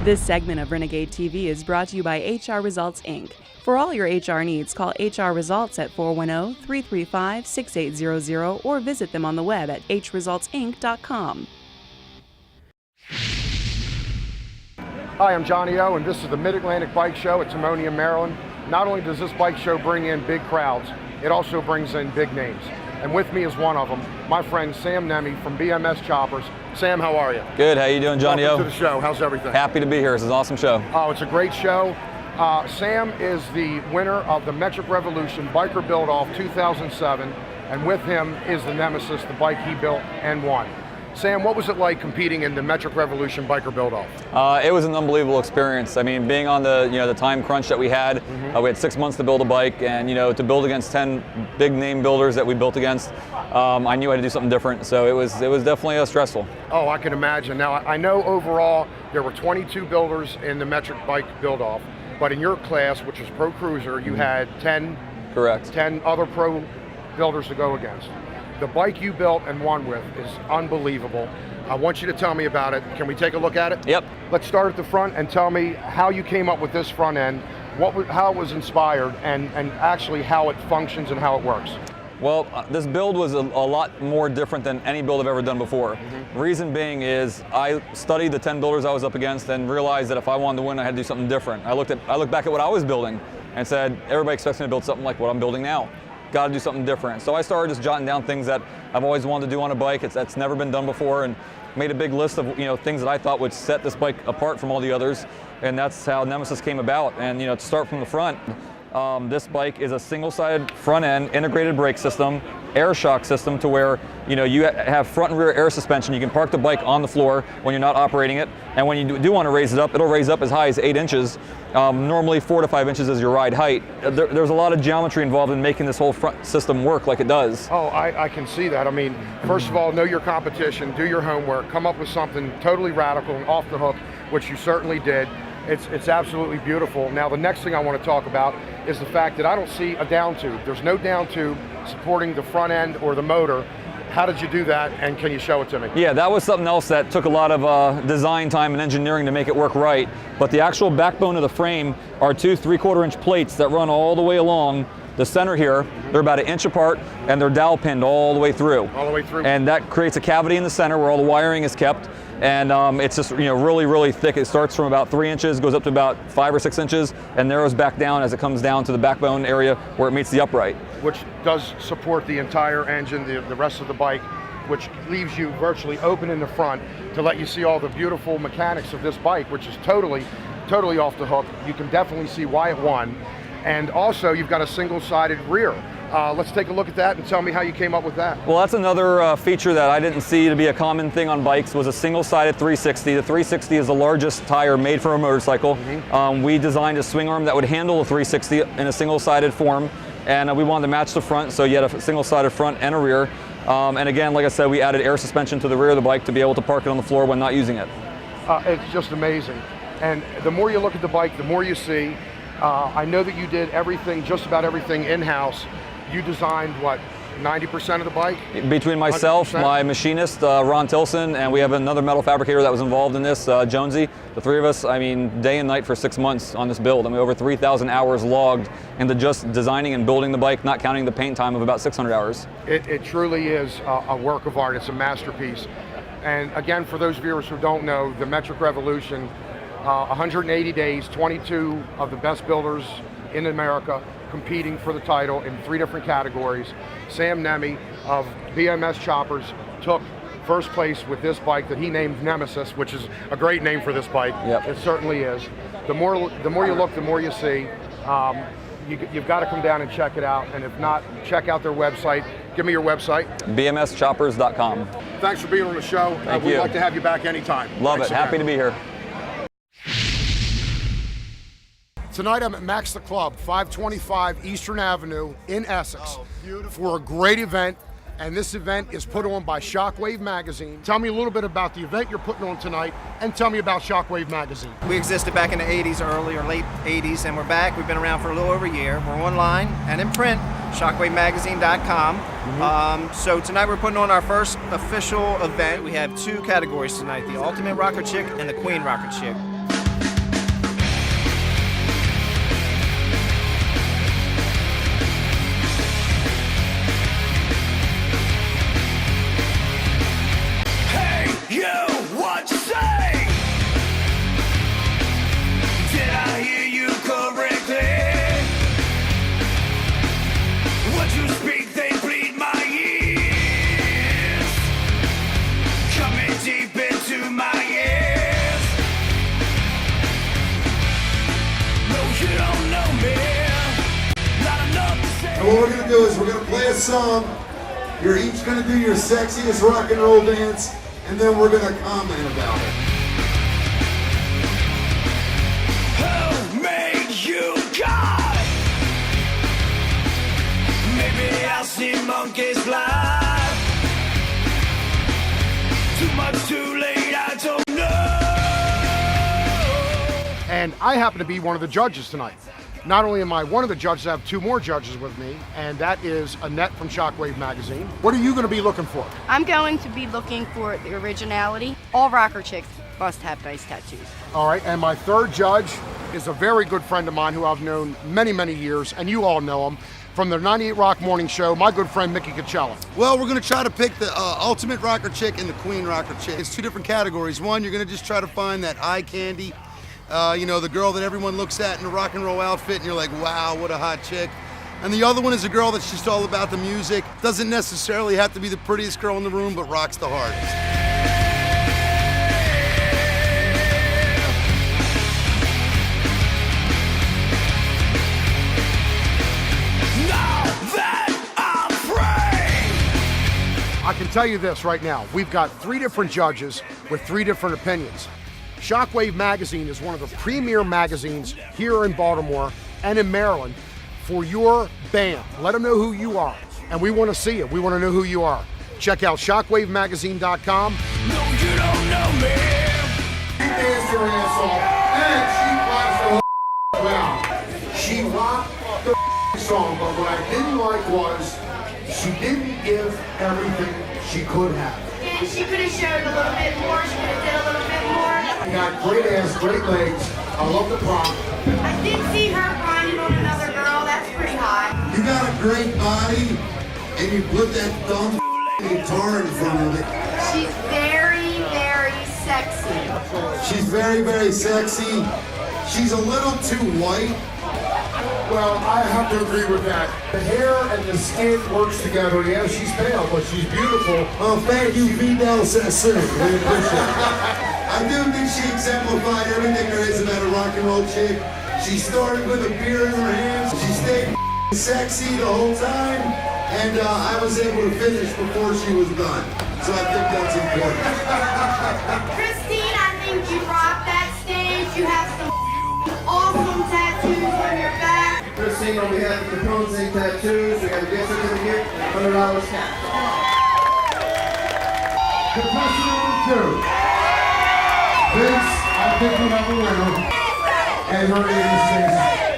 This segment of Renegade TV is brought to you by HR Results, Inc. For all your HR needs, call HR Results at 410-335-6800 or visit them on the web at hresultsinc.com. Hi, I'm Johnny O, and this is the Mid-Atlantic Bike Show at Timonium, Maryland. Not only does this bike show bring in big crowds, it also brings in big names. And with me is one of them, my friend Sam Nehme from BMS Choppers. Sam, how are you? Good, how you doing, Johnny O? Welcome to the show, how's everything? Happy to be here, it's an awesome show. Oh, it's a great show. Sam is the winner of the Metric Revolution Biker Build-Off 2007, and with him is the Nemesis, the bike he built and won. Sam, what was it like competing in the Metric Revolution Biker Build-Off? It was an unbelievable experience. I mean, being on the the time crunch that we had 6 months to build a bike, and to build against 10 big name builders that we built against, I knew I had to do something different. So it was definitely stressful. Oh, I can imagine. Now I know overall there were 22 builders in the Metric Bike Build-Off, but in your class, which was Pro Cruiser, you had 10. Correct. 10 other pro builders to go against. The bike you built and won with is unbelievable. I want you to tell me about it. Can we take a look at it? Yep. Let's start at the front and tell me how you came up with this front end, how it was inspired, and actually how it functions and how it works. Well, this build was a lot more different than any build I've ever done before. Reason being is I studied the 10 builders I was up against and realized that if I wanted to win, I had to do something different. I looked back at what I was building and said, everybody expects me to build something like what I'm building now. Got to do something different. So I started just jotting down things that I've always wanted to do on a bike. That's never been done before, and made a big list of things that I thought would set this bike apart from all the others, and that's how Nemesis came about. And to start from the front, this bike is a single-sided front end integrated brake system, air shock system, to where you have front and rear air suspension. You can park the bike on the floor when you're not operating it, and when you do want to raise it up, it'll raise up as high as 8 inches. Normally 4 to 5 inches is your ride height. There's a lot of geometry involved in making this whole front system work like it does. Oh, I can see that. I mean, first of all, know your competition, do your homework, come up with something totally radical and off the hook, which you certainly did. It's absolutely beautiful. Now, the next thing I want to talk about is the fact that I don't see a down tube. There's no down tube supporting the front end or the motor. How did you do that, and can you show it to me? Yeah, that was something else that took a lot of design time and engineering to make it work right. But the actual backbone of the frame are 2 3/4-inch plates that run all the way along the center here. They're about 1 inch apart, and they're dowel pinned all the way through. All the way through. And that creates a cavity in the center where all the wiring is kept. And it's just really, really thick. It starts from about 3 inches, goes up to about 5 or 6 inches, and narrows back down as it comes down to the backbone area where it meets the upright. Which does support the entire engine, the rest of the bike, which leaves you virtually open in the front to let you see all the beautiful mechanics of this bike, which is totally off the hook. You can definitely see why it won. And also, you've got a single-sided rear. Let's take a look at that and tell me how you came up with that. Well, that's another feature that I didn't see to be a common thing on bikes, was a single-sided 360. The 360 is the largest tire made for a motorcycle. We designed a swing arm that would handle a 360 in a single-sided form, and we wanted to match the front, so you had a single-sided front and a rear. And again, like I said, we added air suspension to the rear of the bike to be able to park it on the floor when not using it. It's just amazing. And the more you look at the bike, the more you see. I know that you did everything, just about everything in-house. You designed, what, 90% of the bike? Between myself, 100%? My machinist, Ron Tilson, and we have another metal fabricator that was involved in this, Jonesy. The three of us, I mean, day and night for 6 months on this build. I mean, over 3,000 hours logged into just designing and building the bike, not counting the paint time of about 600 hours. It truly is a work of art. It's a masterpiece. And again, for those viewers who don't know, the Metric Revolution, 180 days, 22 of the best builders in America competing for the title in 3 different categories. Sam Nehme of BMS Choppers took first place with this bike that he named Nemesis, which is a great name for this bike. Yep. It certainly is. The more you look, the more you see. You've got to come down and check it out, and if not, check out their website. Give me your website. bmschoppers.com. Thanks for being on the show. We'd like to have you back anytime. Love Thanks it. again. Happy to be here. Tonight I'm at Max the Club, 525 Eastern Avenue in Essex, for a great event, and this event is put on by Shockwave Magazine. Tell me a little bit about the event you're putting on tonight, and tell me about Shockwave Magazine. We existed back in the 80s, early or late 80s, and we're back. We've been around for a little over a year. We're online and in print, shockwavemagazine.com. So tonight we're putting on our first official event. We have 2 categories tonight, the Ultimate Rocker Chick and the Queen Rocker Chick. last song, you're each gonna do your sexiest rock and roll dance, and then we're gonna comment about it. Who made you God? Maybe I'll see monkeys fly. Too much too late, I don't know. And I happen to be one of the judges tonight. Not only am I one of the judges, I have two more judges with me, and that is Annette from Shockwave Magazine. What are you going to be looking for? I'm going to be looking for the originality. All rocker chicks must have nice tattoos. All right, and my third judge is a very good friend of mine who I've known many, many years, and you all know him, from the 98 Rock Morning Show, my good friend Mickey Coachella. Well, we're gonna try to pick the ultimate rocker chick and the queen rocker chick. It's two different categories. One, you're gonna just try to find that eye candy, you know, the girl that everyone looks at in a rock and roll outfit and you're like, wow, what a hot chick. And the other one is a girl that's just all about the music. Doesn't necessarily have to be the prettiest girl in the room, but rocks the hardest. I can tell you this right now, we've got three different judges with three different opinions. Shockwave Magazine is one of the premier magazines here in Baltimore and in Maryland for your band. Let them know who you are, and we want to see it. We want to know who you are. Check out shockwavemagazine.com. No, you don't know me. She danced her ass off, and she clapped her well. She rocked the song, but what I didn't like was she didn't give everything she could have. And she could have showed a little bit more. She could have did a little bit more. You got great ass, great legs. I love the prop. I did see her grinding on another girl. That's pretty hot. You got a great body, and you put that dumb guitar in front of it. She's very, very sexy. She's very, very sexy. She's a little too white. Well, I have to agree with that. The hair and the skin works together. Yeah, she's pale, but she's beautiful. Oh, thank you, Vidal Sassoon. We appreciate it. I do think she exemplified everything there is about a rock and roll chick. She started with a beer in her hands. She stayed sexy the whole time, and I was able to finish before she was done. So I think that's important. Christine, I think you rocked that stage. You have some awesome tattoos on your back. Christine, on behalf of the Capone Tattoos, we got a gift certificate, $100 cash. Contestant number 2. Vince, I think we have a winner. And her name is